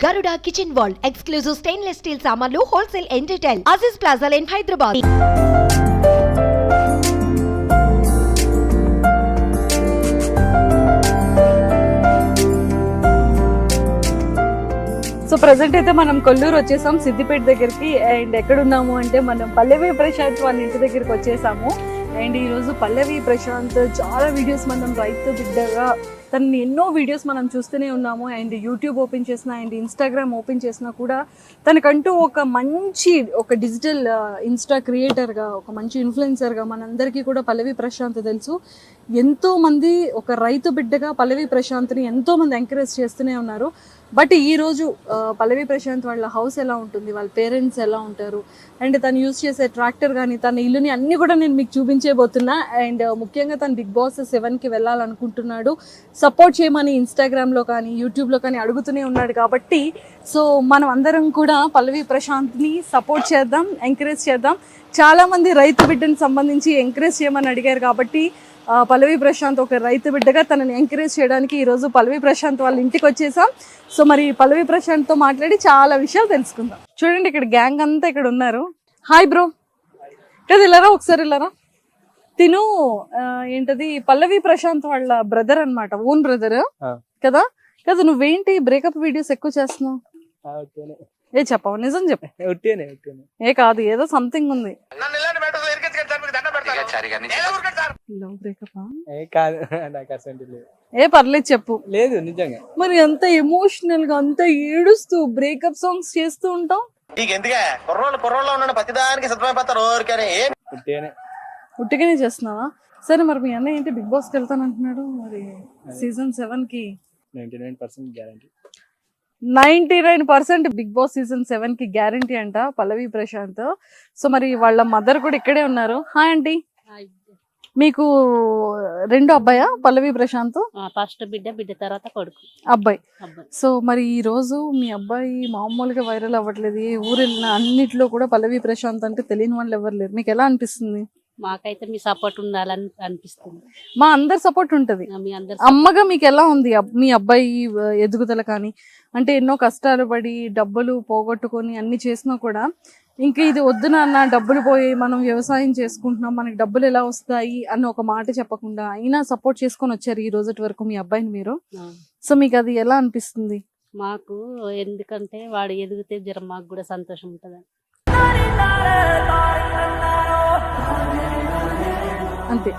Garuda Kitchen World, exclusive stainless steel samanlu, wholesale and retail. Aziz Plaza in Hyderabad. So present అయితే మనం కొల్లూరు వచ్చేసాం సిద్దిపేట దగ్గరికి. And ఎక్కడున్నాము అంటే మనం పల్లవి ప్రశాంత్ వాళ్ళ ఇంటి దగ్గరికి వచ్చేసాము. అండ్ ఈరోజు పల్లవి ప్రశాంత్ చాలా వీడియోస్ మనం రైతు బిడ్డగా తనని ఎన్నో వీడియోస్ మనం చూస్తూనే ఉన్నాము. అండ్ యూట్యూబ్ ఓపెన్ చేసినా అండ్ ఇన్స్టాగ్రామ్ ఓపెన్ చేసినా కూడా తనకంటూ ఒక డిజిటల్ ఇన్స్టా క్రియేటర్గా, ఒక మంచి ఇన్ఫ్లుయెన్సర్గా మనందరికీ కూడా పల్లవి ప్రశాంత్ తెలుసు. ఎంతోమంది ఒక రైతు బిడ్డగా పల్లవి ప్రశాంత్ని ఎంతోమంది ఎంకరేజ్ చేస్తూనే ఉన్నారు. బట్ ఈరోజు పల్లవి ప్రశాంత్ వాళ్ళ హౌస్ ఎలా ఉంటుంది, వాళ్ళ పేరెంట్స్ ఎలా ఉంటారు, అండ్ తను యూజ్ చేసే ట్రాక్టర్ కానీ తన ఇల్లుని అన్నీ కూడా నేను మీకు చూపించేబోతున్నా. అండ్ ముఖ్యంగా తను బిగ్ బాస్ 7కి వెళ్ళాలనుకుంటున్నాడు. సపోర్ట్ చేయమని ఇన్స్టాగ్రామ్లో కానీ యూట్యూబ్లో కానీ అడుగుతూనే ఉన్నాడు. కాబట్టి సో మనం అందరం కూడా పల్లవి ప్రశాంత్ని సపోర్ట్ చేద్దాం, ఎంకరేజ్ చేద్దాం. చాలామంది రైతు బిడ్డని సంబంధించి ఎంకరేజ్ చేయమని అడిగారు. కాబట్టి పల్లవి ప్రశాంత్ ఒక రైతు బిడ్డగా తనని ఎంకరేజ్ చేయడానికి ఈరోజు పల్లవి ప్రశాంత్ వాళ్ళ ఇంటికి వచ్చేసాం. సో మరి పల్లవి ప్రశాంత్తో మాట్లాడి చాలా విషయాలు తెలుసుకుందాం. చూడండి, ఇక్కడ గ్యాంగ్ అంతా ఇక్కడ ఉన్నారు. హాయ్ బ్రో, కదా వెళ్ళారా? ఒకసారి వెళ్ళారా? తిను ఏంటది పల్లవి ప్రశాంత్ వాళ్ళ బ్రదర్ అన్నమాట, ఓన్ బ్రదర్ కదా. కదా నువ్వేంటి బ్రేకప్ వీడియోస్ ఎక్కువ చేస్తున్నావు? ఏ చెప్పవు, నిజం చెప్పు. ఏ కాదు, ఏదో సంథింగ్ ఉంది. ఏ పర్లేదు చెప్పు. లేదు నిజంగా. మరి అంత ఎమోషనల్ గా అంత ఏడుస్తూ బ్రేకప్ సాంగ్స్ చేస్తూ ఉంటావు? ఉట్టిగానే చేస్తున్నావా? సరే, మరి మీ అన్న ఏంటి బిగ్ బాస్ కి వెళ్తానంటున్నాడు? మరి సీజన్ 7కి 99% గ్యారంటీ. 99% బిగ్ బాస్ సీజన్ 7కి గ్యారంటీ అంట పల్లవి ప్రశాంత్. సో మరి వాళ్ళ మదర్ కూడా ఇక్కడే ఉన్నారు. Hi aunty. మీకు రెండు అబ్బాయా పల్లవి ప్రశాంత్? ఫస్ట్ బిడ్డ తర్వాత కొడుకు అబ్బాయి. సో మరి ఈ రోజు మీ అబ్బాయి మామూలుగా వైరల్ అవ్వట్లేదు. ఏ ఊరు వెళ్ళినా అన్నిట్లో కూడా పల్లవి ప్రశాంత్ అంటే తెలియని వాళ్ళు ఎవరు లేరు. మీకు ఎలా అనిపిస్తుంది? మాకైతే మీ సపోర్ట్ ఉండాలని అనిపిస్తుంది. మా అందరి సపోర్ట్ ఉంటది. అమ్మగా మీకు ఎలా ఉంది మీ అబ్బాయి ఎదుగుదల? కానీ అంటే ఎన్నో కష్టాలు పడి డబ్బులు పోగొట్టుకొని అన్ని చేసినా కూడా ఇంకా ఇది వద్దు నాన్న, డబ్బులు పోయి మనం వ్యవసాయం చేసుకుంటున్నాం, మనకి డబ్బులు ఎలా వస్తాయి అన్న ఒక మాట చెప్పకుండా అయినా సపోర్ట్ చేసుకొని వచ్చారు ఈ రోజు వరకు మీ అబ్బాయిని మీరు. సో మీకు అది ఎలా అనిపిస్తుంది? మాకు ఎందుకంటే వాడు ఎదిగితే జరం మాకు కూడా సంతోషం ఉంటుంది. అంతే.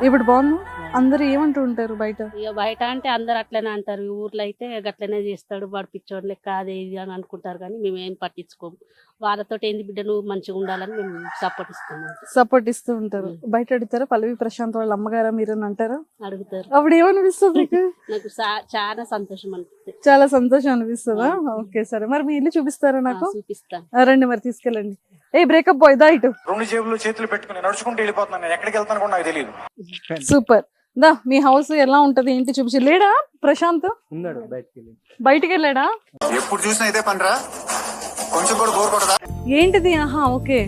ఇప్పుడు బాగుంది. అందరు ఏమంటూ ఉంటారు బయట? ఇక బయట అంటే అందరు అట్లనే అంటారు. ఊర్లో అయితే గట్లనే చేస్తాడు, వాడు పిచ్చోడు లెక్క అదే ఇది అని అనుకుంటారు. కానీ మేము ఏం పట్టించుకోము. వాళ్ళతో ఏంది బిడ్డ నువ్వు మంచిగా ఉండాలని మేము సపోర్ట్ ఇస్తూ ఉంటారు. బయట అడుగుతారా పల్లవి ప్రశాంత్ వాళ్ళ అమ్మగారా మీరు అని అంటారా? అడుగుతారు. అప్పుడు ఏమనిపిస్తుంది మీకు? నాకు చాలా సంతోషం అనిపిస్తుంది. చాలా సంతోషం అనిపిస్తుందా? ఓకే, సరే. మరి మీ ఇల్లు చూపిస్తారా? నాకు చూపిస్తా. రండి మరి, తీసుకెళ్ళండి. ఏ బ్రేకప్ బాయ్ దా ఇటు. రెండు జేబుల్లో చేతులు పెట్టుకుని నడుచుకుంటూ వెళ్ళిపోతున్నాను. ఎక్కడికి వెళ్తాను కూడా నాకు తెలియదు. సూపర్. దా మీ హౌస్ ఎలా ఉంటది ఏంటి చూపించి. లేడా ప్రశాంత్? ఉన్నాడు, బయటికి వెళ్ళాడా? ఎప్పుడు చూసినా అయితే పనిరా, కొంచెం కూడా బోర్ కొడదా? ఏంటిది? ఆహా, ఓకే.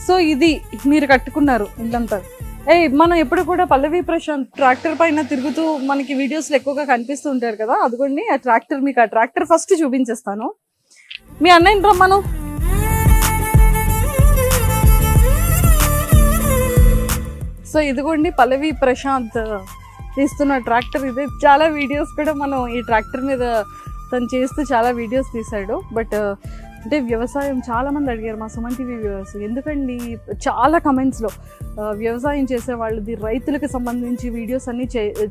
సో ఇది మీరు కట్టుకున్నారు ఇల్లంతా. మనం ఎప్పుడు కూడా పల్లవి ప్రశాంత్ ట్రాక్టర్ పైన తిరుగుతూ మనకి వీడియోస్లో ఎక్కువగా కనిపిస్తూ ఉంటారు కదా. అదిగోండి ఆ ట్రాక్టర్. మీకు ఆ ట్రాక్టర్ ఫస్ట్ చూపించేస్తాను. మీ అన్నయ్యని రమ్మను. సో ఇదిగోండి పల్లవి ప్రశాంత్ తీస్తున్న ట్రాక్టర్ ఇదే. చాలా వీడియోస్ కూడా మనం ఈ ట్రాక్టర్ మీద తను చేస్తూ చాలా వీడియోస్ తీశాడు. బట్ అంటే వ్యవసాయం చాలా మంది అడిగారు మా సుమన్ టీవీ వ్యూవర్స్, ఎందుకండి చాలా కమెంట్స్లో వ్యవసాయం చేసే వాళ్ళది రైతులకు సంబంధించి వీడియోస్ అన్నీ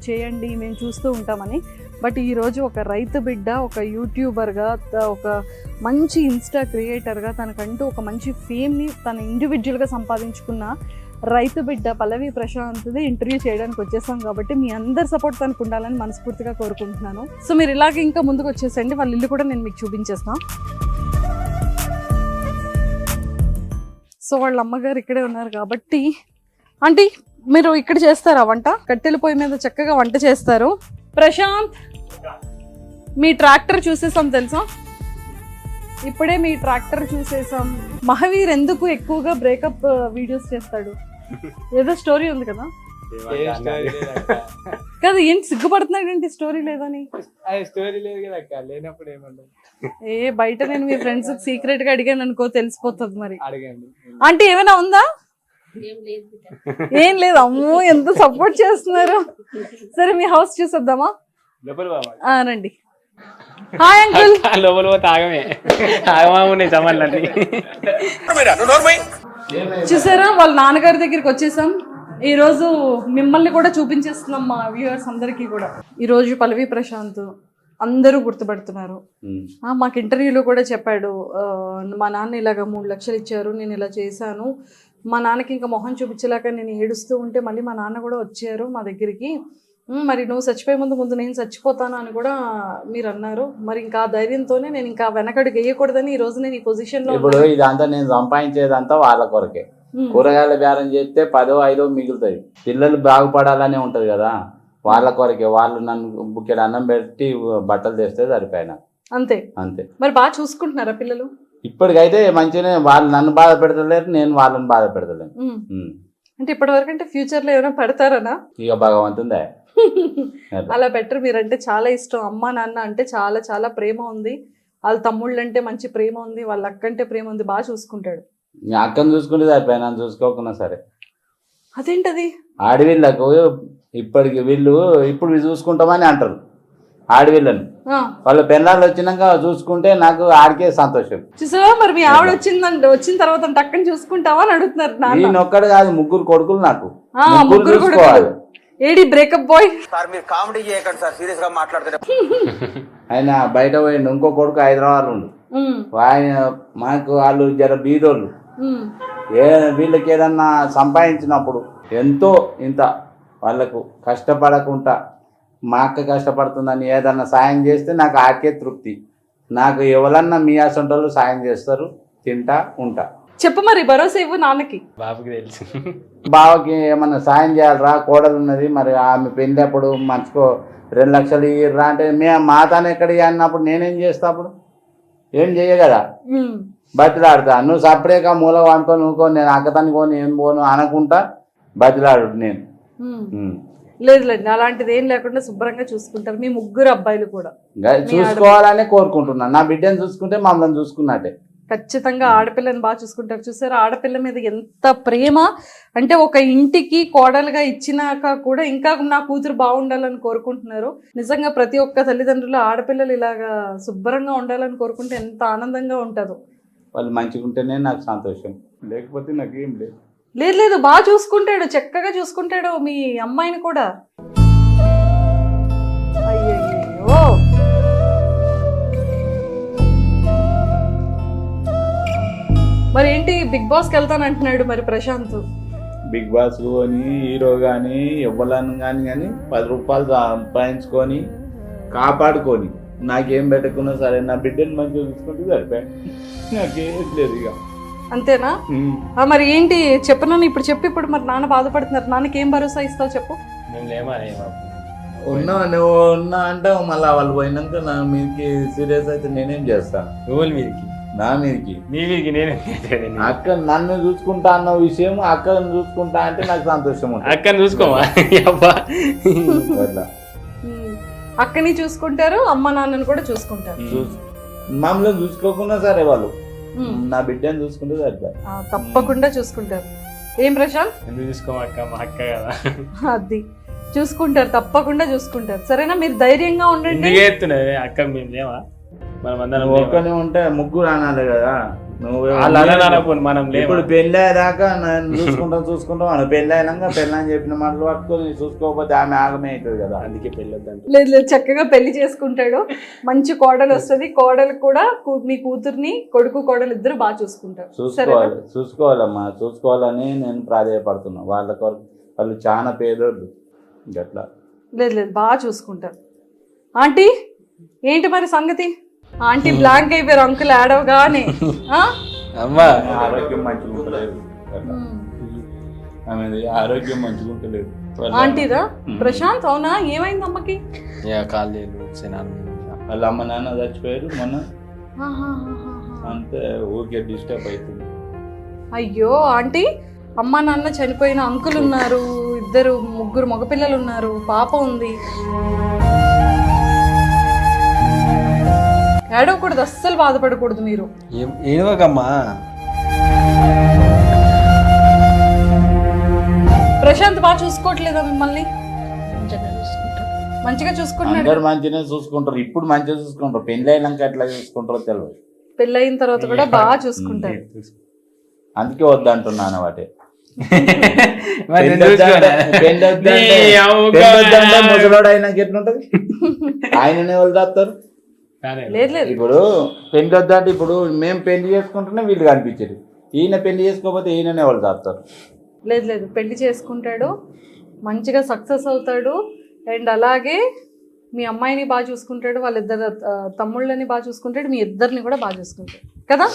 చేయండి మేము చూస్తూ ఉంటామని. బట్ ఈరోజు ఒక రైతు బిడ్డ, ఒక యూట్యూబర్గా, ఒక మంచి ఇన్స్టా క్రియేటర్గా తనకంటూ ఒక మంచి ఫేమ్ని తన ఇండివిజువల్గా సంపాదించుకున్న రైతు బిడ్డ పల్లవి ప్రశాంత్ది ఇంటర్వ్యూ చేయడానికి వచ్చేసాం. కాబట్టి మీ అందరి సపోర్ట్ తనకు ఉండాలని మనస్ఫూర్తిగా కోరుకుంటున్నాను. సో మీరు ఇలాగే ఇంకా ముందుకు వచ్చేసండి. వాళ్ళ ఇల్లు కూడా నేను మీకు చూపించేస్తాను. సో వాళ్ళ అమ్మగారు ఇక్కడే ఉన్నారు కాబట్టి. ఆంటీ మీరు ఇక్కడ చేస్తారా వంట? కట్టెల పొయ్యి మీద చక్కగా వంట చేస్తారు. ప్రశాంత్ మీ ట్రాక్టర్ చూసేసాం తెలుసా? ఇప్పుడే మీ ట్రాక్టర్ చూసేసాం. మహావీర్ ఎందుకు ఎక్కువగా బ్రేకప్ వీడియోస్ చేస్తాడు? ఏదో స్టోరీ ఉంది కదా? కదా, ఏంటి సిగ్గుపడుతున్నాడు ఏంటి? స్టోరీ లేదని? స్టోరీ లేదు కదా అక్క, లేనప్పుడు ఏమంటారు? బయట నేను మీ ఫ్రెండ్స్ సీక్రెట్ గా అడిగాను అనుకో, తెలిసిపోతుంది. మరి అడగండి. అంటే ఏమైనా ఉందా? ఏం లేదు. అమ్మో, ఎంత సపోర్ట్ చేస్తున్నారు. సరే, మీ హౌస్ చూసొద్దామా? రండి. Hi uncle. లోపల పోతే ఆగమే, ఆగమా ఉన్నాయి సమాన్లన్నీ. చూసారా, వాళ్ళ నాన్నగారి దగ్గరికి వచ్చేసాం. ఈ రోజు మిమ్మల్ని కూడా చూపించేస్తున్నాం మా వ్యూవర్స్ అందరికీ కూడా. ఈ రోజు పల్లవి ప్రశాంత్ అందరూ గుర్తుపడుతున్నారు. మాకు ఇంటర్వ్యూలో కూడా చెప్పాడు, మా నాన్న ఇలాగ 3 లక్షలు ఇచ్చారు, నేను ఇలా చేశాను. మా నాన్నకి ఇంకా మొహం చూపించలేక నేను ఏడుస్తూ ఉంటే మళ్ళీ మా నాన్న కూడా వచ్చారు మా దగ్గరికి. మరి నువ్వు చచ్చిపోయే ముందు నేను చచ్చిపోతాను అని కూడా మీరు అన్నారు. మరి ఇంకా ఆ ధైర్యంతోనే నేను ఇంకా వెనకడు వేయకూడదని ఈ రోజు నేను ఈ పొజిషన్ లో. ఇప్పుడు ఇదంతా నేను సంపాదించేదంతా వాళ్ళ కొరకే. కూరగాయల బేరం చేస్తే 10 5 మిగులుతాయి. పిల్లలు బాగుపడాలనే ఉంటది కదా, వాళ్ళ కొరకే. వాళ్ళు నన్ను బుక్కెడు అన్నం పెట్టి బట్టలు తెస్తే సరిపోయినా అంతే అంతే. మరి బాగా చూసుకుంటున్నారా పిల్లలు? ఇప్పటికైతే మంచిగానే. వాళ్ళు నన్ను బాధ పెడతలేరు, నేను వాళ్ళని బాధ పెడతలేను. అంటే ఇప్పటి వరకు అంటే ఫ్యూచర్ లో ఏమైనా పెడతారనా? ఇక భగవంతుందే. అలా బెటర్. మీరంటే చాలా ఇష్టం, అమ్మ నాన్న అంటే చాలా చాలా ప్రేమ ఉంది. వాళ్ళ తమ్ముళ్ళు అంటే మంచి ప్రేమ ఉంది, వాళ్ళ అక్క అంటే ప్రేమ ఉంది. బాగా చూసుకుంటాడు. అక్కను చూసుకుంటే సరిపోయి, నన్ను చూసుకోకున్నా సరే. అదేంటది? ఆడవిళ్ళకు ఇప్పటికి వీళ్ళు ఇప్పుడు చూసుకుంటామని అంటారు ఆడవిళ్ళని. వాళ్ళ పెళ్ళాలు వచ్చినాక చూసుకుంటే నాకు ఆడికే సంతోషం. చూసావా, మరి మీ ఆవిడ వచ్చిన తర్వాత టక్కని చూసుకుంటావా అని అడుగుతున్నారు. నేను ఒక్కడు కాదు, 3 కొడుకులు నాకు. ముగ్గురు కొడుకులు. ఏడి బ్రేకప్ బాయ్? కామెడీ చేయకండి సార్, సీరియస్ గా మాట్లాడుతున్నా. ఆయన బయట పోయిండు, ఇంకో కొడుకు హైదరాబాద్ ఉండు. ఆయన మాకు వాళ్ళు జర బీదోళ్ళు. వీళ్ళకి ఏదన్నా సంపాదించినప్పుడు ఎంతో ఇంత వాళ్ళకు కష్టపడకుండా, మా అక్క కష్టపడుతుందని ఏదన్నా సాయం చేస్తే నాకు ఆకే తృప్తి. నాకు ఎవరన్నా మీ అసంటోళ్ళు సాయం చేస్తారు, తింటా ఉంటా. చెప్పు మరి, భరోసా ఇవ్వు నాన్నకి. బాబుకి తెలుసు. బావకి ఏమన్నా సాయం చేయాలరా, కోడలు ఉన్నది, మరి ఆమె పెళ్ళి అప్పుడు మంచుకో 2 లక్షలు ఇయ్యరా అంటే మా తాను ఎక్కడ అన్నప్పుడు నేనేం చేస్తా? అప్పుడు ఏం చెయ్య కదా, బతిలాడుతా. నువ్వు సపరేట్గా మూల అనుకో, నువ్వుకో, నేను అక్కతానికి పోను, ఏం పోను అనుకుంటా బతిలాడు నేను. లేదులేండి, అలాంటిది ఏం లేకుండా శుభ్రంగా చూసుకుంటారు. మీ 3 అబ్బాయిలు కూడా చూసుకోవాలనే కోరుకుంటున్నాను. నా బిడ్డను చూసుకుంటే మమ్మల్ని చూసుకున్నట్టే. ఖచ్చితంగా ఆడపిల్లని బాగా చూసుకుంటారు. చూసారు, ఆడపిల్ల మీద ఎంత ప్రేమ. అంటే ఒక ఇంటికి కోడలుగా ఇచ్చినాక కూడా ఇంకా నా కూతురు బాగుండాలని కోరుకుంటున్నారు. నిజంగా ప్రతి ఒక్క తల్లిదండ్రులు ఆడపిల్లలు ఇలాగా శుభ్రంగా ఉండాలని కోరుకుంటే ఎంత ఆనందంగా ఉంటుందో. వాళ్ళు మంచిగా ఉంటేనే నాకు సంతోషం, లేకపోతే నాకేం లేదు. లేదు, బాగా చూసుకుంటాడు, చక్కగా చూసుకుంటాడు మీ అమ్మాయిని కూడా. అయ్యో, మరి ఏంటి బిగ్ బాస్కి వెళ్తాను అంటున్నాడు మరి ప్రశాంత్? బిగ్ బాస్ కానీ హీరో కానీ ఇవ్వాలని కానీ 10 రూపాయలు సంపాదించుకొని కాపాడుకొని నాకేం పెట్టుకున్నా సరే, నా బిడ్డని మంచిగా చూసుకుంటే సరిపోయి, నాకేం లేదు ఇక. అంతేనా? మరి ఏంటి చెప్పను ఇప్పుడు చెప్పు. ఇప్పుడు మరి నాన్న బాధపడుతున్నారు, నాన్నకి ఏం భరోసా ఇస్తావు చెప్పు. ఉన్నా నువ్వు ఉన్నా అంటే మళ్ళీ వాళ్ళు పోయినాక నా మీదకి సీరియస్ అయితే నేనేం చేస్తాను? మీదకి నా మీదకి నేను అక్క నన్ను చూసుకుంటా అన్న విషయం, అక్కను చూసుకుంటా అంటే నాకు సంతోషం ఉంటుంది. అక్కని చూసుకోమా? అక్కని చూసుకుంటారు, అమ్మ నాన్నని కూడా చూసుకుంటారు. మమ్మల్ని చూసుకోకుండా సరే, వాళ్ళు నా బిడ్డని చూసుకుంటే సరిపోయి. తప్పకుండా చూసుకుంటారు. ఏం ప్రశాంత్? ఎందుకు చూసుకోమక్క, మా అక్క కదా. అది చూసుకుంటారు, తప్పకుండా చూసుకుంటారు. సరేనా, మీరు ధైర్యంగా ఉండండి. అక్క మేము లేవా? మనం అందరం ఒక్కనే ఉంటే 3 అనాలి కదా. నువ్వు మనం ఇప్పుడు పెళ్ళి అయ్యాక నేను చూసుకుంటాం అని పెళ్ళి అయినాక పెళ్ళని చెప్పిన మాటలు పట్టుకొని చూసుకోకపోతే ఆమె ఆగమే అవుతుంది కదా. అందుకే పెళ్ళొద్దంటే. లేదు, చక్కగా పెళ్లి చేసుకుంటాడు, మంచి కోడలు వస్తుంది. కోడలు కూడా మీ కూతుర్ని, కొడుకు కోడలు ఇద్దరు బాగా చూసుకుంటారు. చూసుకోవాలమ్మా, చూసుకోవాలని నేను ప్రాధాన్యపడుతున్నా. వాళ్ళ కొరకు వాళ్ళు చాలా పేదోళ్ళు గట్లా. లేదు, బాగా చూసుకుంటారు. ఆంటీ ఏంటి మరి సంగతి? ఆంటీ బ్లాంక్ అయిపోయారు అంకుల్ ఆడవగానే. ఆరోగ్యం మంచిగా ఉంటలేదు, ఆరోగ్యం మంచిగా ఉంటలేదు ఆంటీదా? ప్రశాంత్ అవునా? ఏమైంది అమ్మకి? వాళ్ళ అమ్మ నాన్న చచ్చిపోయారు మొన్న. అంతే ఊరికే డిస్టర్బ్ అవుతుంది. అయ్యో ఆంటీ, అమ్మ నాన్న చనిపోయిన అంకుల్ ఉన్నారు, ముగ్గురు మగపిల్లలు ఉన్నారు, పాప ఉంది. ఏడవకూడదు, అస్సలు బాధపడకూడదు మీరు. ఏడవకమ్మా. ప్రశాంత్ బాగా చూసుకోవట్లేదా మిమ్మల్ని? మంచిగా చూసుకుంటున్నాడు. అందరు మంచిగా చూసుకుంటారు, ఇప్పుడు మంచిగా చూసుకుంటారు. పెళ్లి అయినాక ఎట్లా చూసుకుంటారో తెలియదు. పెళ్ళయిన తర్వాత కూడా బాగా చూసుకుంటారు. అందుకే వద్దంటున్నాను వాటి. ముసలోడు అయినాక ఎట్లుంటది? ఆయననే వాళ్ళు చేస్తారు. లేదు లేదు, ఇప్పుడు పెళ్లి వద్దంటే ఇప్పుడు మేము పెళ్లి చేసుకుంటేనే వీళ్ళు కనిపించారు. ఈయన పెళ్లి చేసుకోకపోతే ఈయననే వాళ్ళు చేస్తారు. లేదు లేదు, పెళ్లి చేసుకుంటాడు, మంచిగా సక్సెస్ అవుతాడు. అండ్ అలాగే మీ అమ్మాయిని బాగా చూసుకుంటాడు, వాళ్ళిద్దరు తమ్ముళ్ళని బాగా చూసుకుంటాడు, మీ ఇద్దరిని కూడా బాగా చూసుకుంటాడు కదా.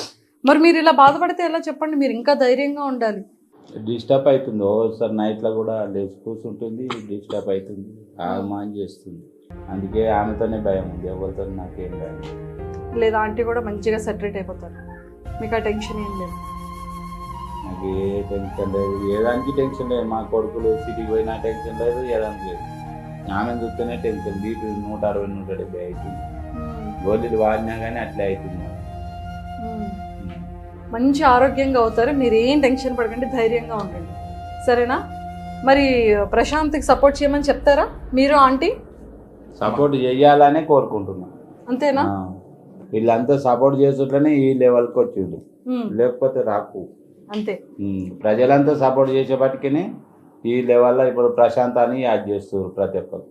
మరి మీరు ఇలా బాధపడితే ఎలా చెప్పండి? మీరు ఇంకా ధైర్యంగా ఉండాలి. డిస్టర్బ్ అవుతుంది ఓసారి, నైట్లో కూడా లేచి కూర్చుంటుంది, డిస్టర్బ్ అవుతుంది, ఆగమాన్ చేస్తుంది. అందుకే ఆమెతోనే భయం ఉంది, ఎవరితో నాకేం భయం లేదా. ఆంటీ కూడా మంచిగా సెటరేట్ అయిపోతారు, మీకు ఆ టెన్షన్ ఏం లేదు. నాకు ఏ టెన్షన్ లేదు, ఏదానికి టెన్షన్ లేదు. మా కొడుకులు సిటీకి పోయినా టెన్షన్ లేదు, ఏదానికి లేదు. ఆమె చూస్తేనే టెన్షన్. బీపీ 160, 170 అవుతుంది. గోళీలు వాడినా కానీ అట్లే అవుతుంది. మంచి ఆరోగ్యంగా అవుతారు, మీరు ఏం టెన్షన్ పడకండి, ధైర్యంగా ఉండండి, సరేనా? మరి ప్రశాంత్కి సపోర్ట్ చేయమని చెప్తారా మీరు ఆంటీ? సపోర్ట్ చేయాలనే కోరుకుంటున్నాం. అంతేనా? వీళ్ళంతా సపోర్ట్ చేసేట్లనే ఈ లెవెల్కి వచ్చిండు, లేకపోతే రాకు. అంతే, ప్రజలంతా సపోర్ట్ చేసేపటికి ఈ లెవెల్లో ఇప్పుడు ప్రశాంత్ అని యాడ్ చేస్తారు ప్రతి ఒక్కరు.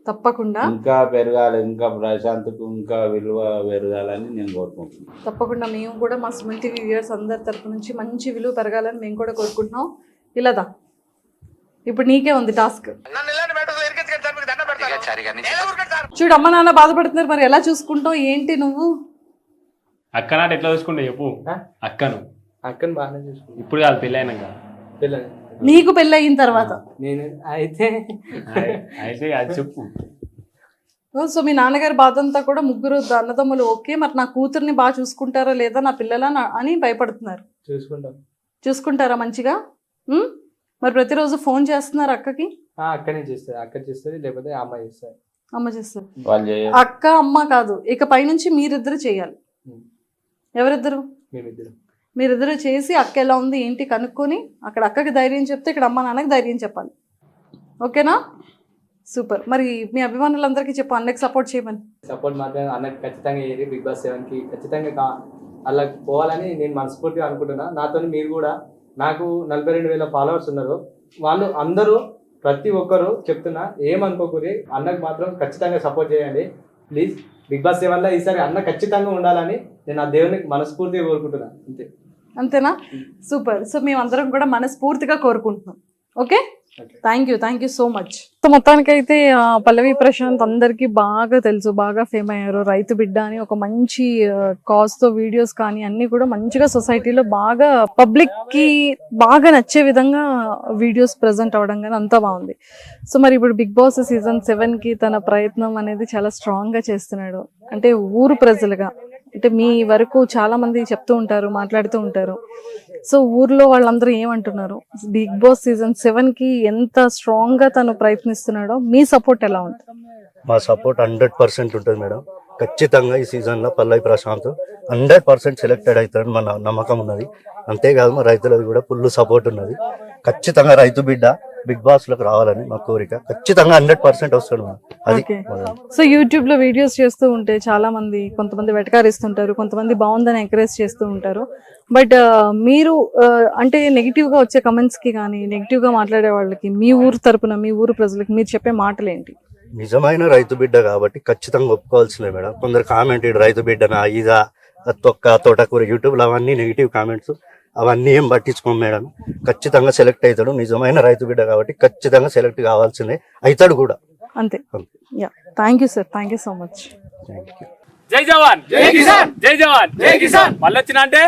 తప్పకుండా ఇంకా పెరగాలి, ఇంకా ప్రశాంత్కు ఇంకా విలువ పెరగాలని నేను కోరుకుంటున్నాను. తప్పకుండా మేము కూడా మా సుమన్ టీవీ వ్యూయర్స్ అందరి తరపు నుంచి మంచి విలువ పెరగాలని మేము కూడా కోరుకుంటున్నాం. ఇలాదా, ఇప్పుడు నీకే ఉంది టాస్క్. చూడు, అమ్మ నాన్న బాధపడుతున్నారు, మరి ఎలా చూసుకుంటావు ఏంటి నువ్వు? అక్క నాట ఎట్లా చూసుకుంటా చెప్పు. అక్కను బాగానే చూసుకుంటా. ఇప్పుడు కాదు, పెళ్ళి అయినాక. నీకు పెళ్ళి అయిన తర్వాత నేను అయితే అది చెప్పు. సో మీ నాన్నగారి బాధ అంతా కూడా ముగ్గురు అన్నదమ్ములు ఓకే, మరి నా కూతుర్ని బాగా చూసుకుంటారా లేదా, నా పిల్లల అని భయపడుతున్నారు. చూసుకుంటారా మంచిగా? మరి ప్రతిరోజు ఫోన్ చేస్తున్నారు అక్కకి? అక్కనే చేస్తారు, అక్క చేస్తుంది, లేకపోతే అమ్మ చేస్తారు. అమ్మ చేస్తారు. అక్క అమ్మ కాదు, ఇక పైనుంచి మీరిద్దరు చేయాలి. ఎవరిద్దరు? మీరిద్దరు చేసి అక్క ఎలా ఉంది ఏంటి కనుక్కొని అక్కడ అక్కకి ధైర్యం చెప్తే ఇక్కడ అమ్మ నాన్నకి ధైర్యం చెప్పాలి. ఓకేనా? సూపర్. మరి మీ అభిమానులందరికీ చెప్పు, అన్నకి సపోర్ట్ చేయమని. సపోర్ట్ మాత్రం అన్నకి ఖచ్చితంగా ఏది బిగ్ బాస్ 7కి ఖచ్చితంగా అలా పోవాలని నేను మనస్ఫూర్తిగా అనుకుంటున్నా. నాతో మీరు కూడా, నాకు 42,000 ఫాలోవర్స్ ఉన్నారు. వాళ్ళు అందరూ ప్రతి ఒక్కరు చెప్తున్నా, ఏమనుకోకూరి, అన్నకు మాత్రం ఖచ్చితంగా సపోర్ట్ చేయండి ప్లీజ్. బిగ్ బాస్ 7లో ఈసారి అన్న ఖచ్చితంగా ఉండాలని నేను ఆ దేవునికి మనస్ఫూర్తిగా కోరుకుంటున్నా. అంతేనా? సూపర్. సో మేమందరం కూడా మనస్ఫూర్తిగా కోరుకుంటున్నాం. Okay, thank you so much. So మొత్తానికైతే పల్లవి ప్రశాంత్ అందరికీ బాగా తెలుసు, బాగా ఫేమ్ అయ్యారు. రైతు బిడ్డ అని ఒక మంచి కాజ్ తో వీడియోస్ కానీ అన్ని కూడా మంచిగా సొసైటీలో బాగా పబ్లిక్ కి బాగా నచ్చే విధంగా వీడియోస్ ప్రజెంట్ అవడం కానీ అంతా బాగుంది. సో మరి ఇప్పుడు బిగ్ బాస్ సీజన్ 7కి తన ప్రయత్నం అనేది చాలా స్ట్రాంగ్ గా చేస్తున్నాడు. అంటే ఊరు ప్రజలుగా, అంటే మీ వరకు చాలా మంది చెప్తూ ఉంటారు, మాట్లాడుతూ ఉంటారు. సో ఊర్లో వాళ్ళందరూ ఏమంటున్నారు, బిగ్ బాస్ సీజన్ 7కి ఎంత స్ట్రాంగ్ గా తను ప్రయత్నిస్తున్నాడో మీ సపోర్ట్ ఎలా ఉంటుంది? మా సపోర్ట్ 100% ఉంటుంది మేడం. ఖచ్చితంగా ఈ సీజన్లో పల్లవి ప్రశాంత్ 100% సెలెక్టెడ్ అవుతాడని మన నమ్మకం ఉన్నది. అంతేకాదు మా రైతులది కూడా ఫుల్ సపోర్ట్ ఉన్నది. ఖచ్చితంగా రైతు బిడ్డ బిగ్ బాస్ లోకి రావాలని మా కోరిక. ఖచ్చితంగా 100% వస్తాడు. అది సో యూట్యూబ్ లో వీడియోస్ చేస్తూ ఉంటే చాలా మంది, కొంతమంది వెటకారిస్తుంటారు, కొంతమంది బాగుందని ఎంకరేజ్ చేస్తూ ఉంటారు. బట్ మీరు అంటే నెగిటివ్ గా వచ్చే కమెంట్స్ కి కానీ, నెగిటివ్ గా మాట్లాడే వాళ్ళకి మీ ఊరు తరపున, మీ ఊరు ప్రజలకి మీరు చెప్పే మాటలు ఏంటి? నిజమైన రైతు బిడ్డ కాబట్టి ఖచ్చితంగా ఒప్పుకోవాల్సిందే మేడం. కొందరు కామెంట్ రైతు బిడ్డనా, ఇదా, తొక్క, తోటకూర, యూట్యూబ్లో అవన్నీ నెగిటివ్ కామెంట్స్, అవన్నీ ఏం పట్టించుకోం మేడం. ఖచ్చితంగా సెలెక్ట్ అవుతాడు. నిజమైన రైతు బిడ్డ కాబట్టి ఖచ్చితంగా సెలెక్ట్ కావాల్సిందే, అవుతాడు కూడా. అంతే. Yeah, thank you sir, thank you so much. జై జవాన్, జై కిసాన్, జై జవాన్, జై కిసాన్. మళ్ళీ వచ్చిన అంటే